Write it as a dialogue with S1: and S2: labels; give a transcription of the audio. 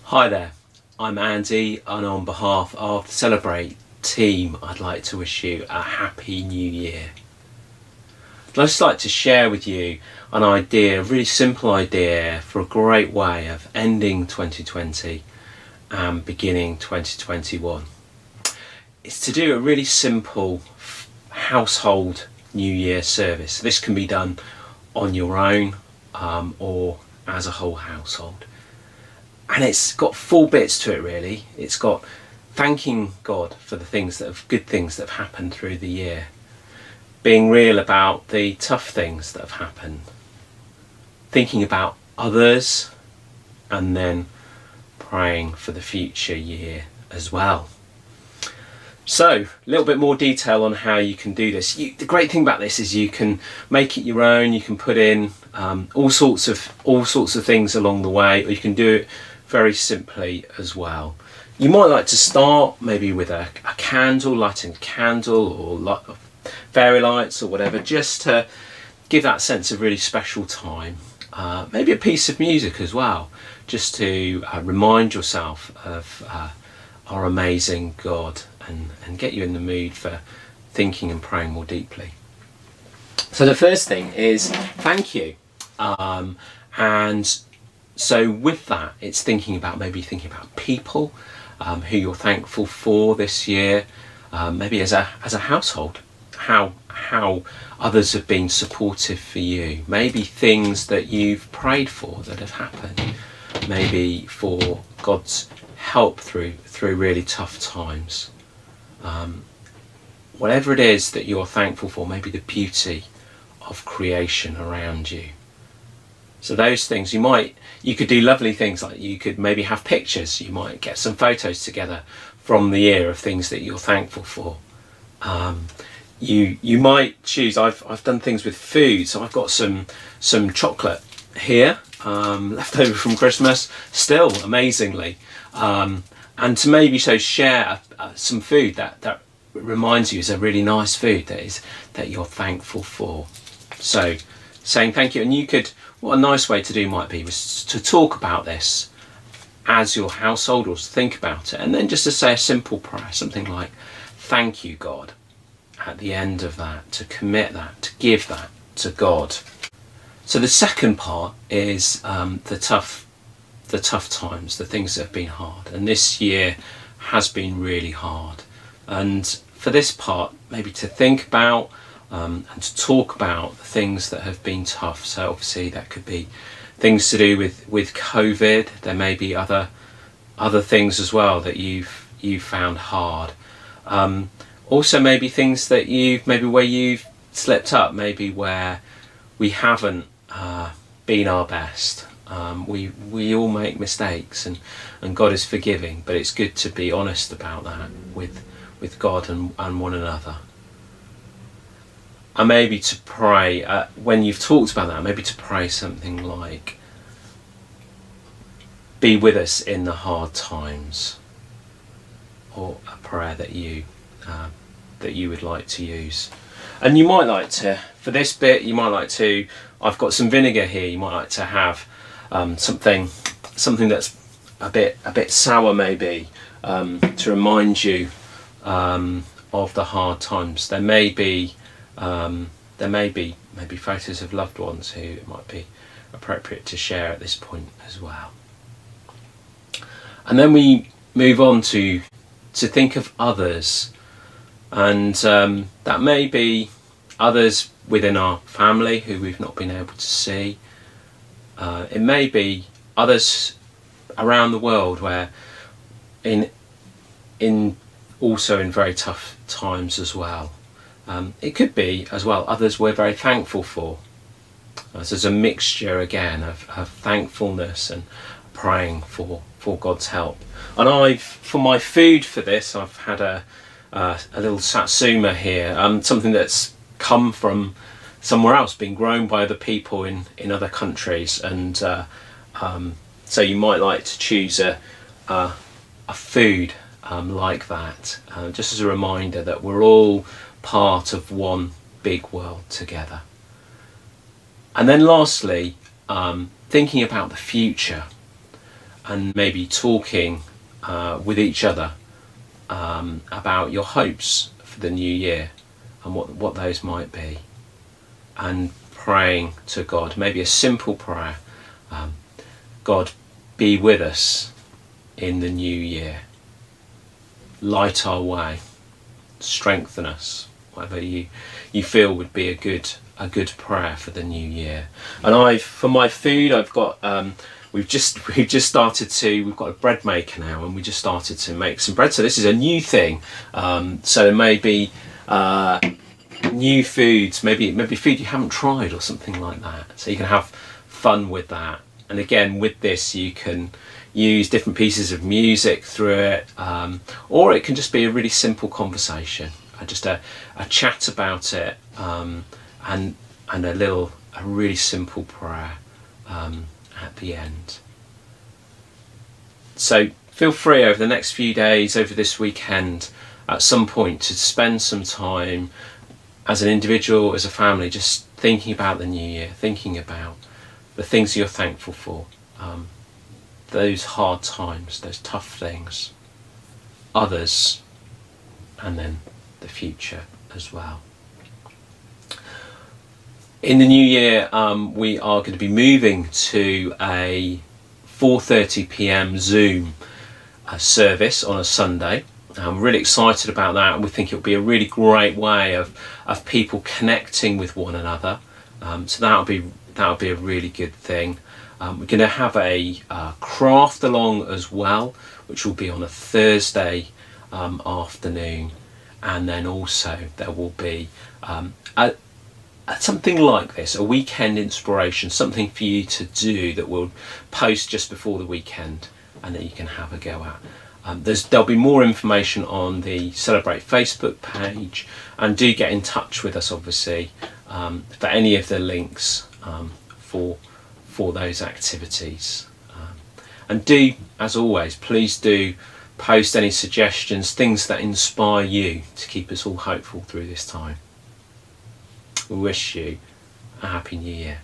S1: Hi there, I'm Andy, and on behalf of the Celebrate team, I'd like to wish you a happy new year. I'd just like to share with you an idea, a really simple idea for a great way of ending 2020 and beginning 2021. It's to do a really simple household New Year service. This can be done on your own or as a whole household. And it's got 4 bits to it really. It's got thanking God for the good things that have happened through the year, being real about the tough things that have happened, thinking about others, and then praying for the future year as well. So, a little bit more detail on how you can do this. The great thing about this is you can make it your own. You can put in all sorts of things along the way, or you can do it very simply as well. You might like to start maybe with a candle, lighting a candle, or fairy lights or whatever, just to give that sense of really special time. Maybe a piece of music as well, just to remind yourself of our amazing God and get you in the mood for thinking and praying more deeply. So the first thing is thank you. And so with that, it's thinking about people who you're thankful for this year, maybe as a household, how others have been supportive for you, maybe things that you've prayed for that have happened, maybe for God's help through really tough times. Whatever it is that you're thankful for, maybe the beauty of creation around you. So those things, you could do lovely things, like you could maybe have pictures, you might get some photos together from the year of things that you're thankful for. You might choose, I've done things with food, so I've got some chocolate here, left over from Christmas, still amazingly, and to maybe share some food that reminds you is a really nice food that you're thankful for. So saying thank you, and what a nice way to do might be was to talk about this as your household, or to think about it, and then just to say a simple prayer, something like thank you God at the end of that, to commit that, to give that to God. So the second part is the tough times, the things that have been hard, and this year has been really hard. And for this part, maybe to think about and to talk about the things that have been tough. So obviously that could be things to do with COVID. There may be other things as well that you've found hard. Also maybe things that where you've slipped up, maybe where we haven't been our best. We all make mistakes, and God is forgiving, but it's good to be honest about that with God and one another. And maybe to pray, when you've talked about that, maybe to pray something like, be with us in the hard times, or a prayer that you would like to use. And you might like to, for this bit, I've got some vinegar here, you might like to have something that's a bit sour maybe, to remind you of the hard times. There may be maybe photos of loved ones who it might be appropriate to share at this point as well. And then we move on to think of others, and that may be others within our family who we've not been able to see. It may be others around the world where also in very tough times as well. It could be as well others we're very thankful for. So there's a mixture again of thankfulness and praying for God's help. And for my food for this, I've had a little satsuma here, something that's come from somewhere else, being grown by other people in other countries, and so you might like to choose a food like that, just as a reminder that we're all part of one big world together. And then lastly, thinking about the future. and maybe talking with each other about your hopes for the new year and what those might be, and praying to God, maybe a simple prayer. God, be with us in the new year. Light our way, strengthen us, whatever you feel would be a good prayer for the new year. And for my food, I've got we've just started to, we've got a bread maker now, and we just started to make some bread. So this is a new thing. So there may be new foods, maybe food you haven't tried or something like that. So you can have fun with that. And again, with this, you can use different pieces of music through it, or it can just be a really simple conversation, just a chat about it, and a really simple prayer at the end. So feel free over the next few days, over this weekend, at some point, to spend some time as an individual, as a family, just thinking about the new year, thinking about the things you're thankful for, those hard times, those tough things, others, and then the future as well. In the new year, we are going to be moving to a 4:30 p.m. Zoom service on a Sunday. I'm really excited about that, and we think it'll be a really great way of people connecting with one another. So that'll be a really good thing. We're going to have a craft along as well, which will be on a Thursday afternoon, and then also there will be something like this, a weekend inspiration, something for you to do that we'll post just before the weekend and that you can have a go at. There'll be more information on the Celebrate Facebook page, and do get in touch with us, obviously, for any of the links for those activities. And do, as always, please do post any suggestions, things that inspire you to keep us all hopeful through this time. We wish you a happy new year.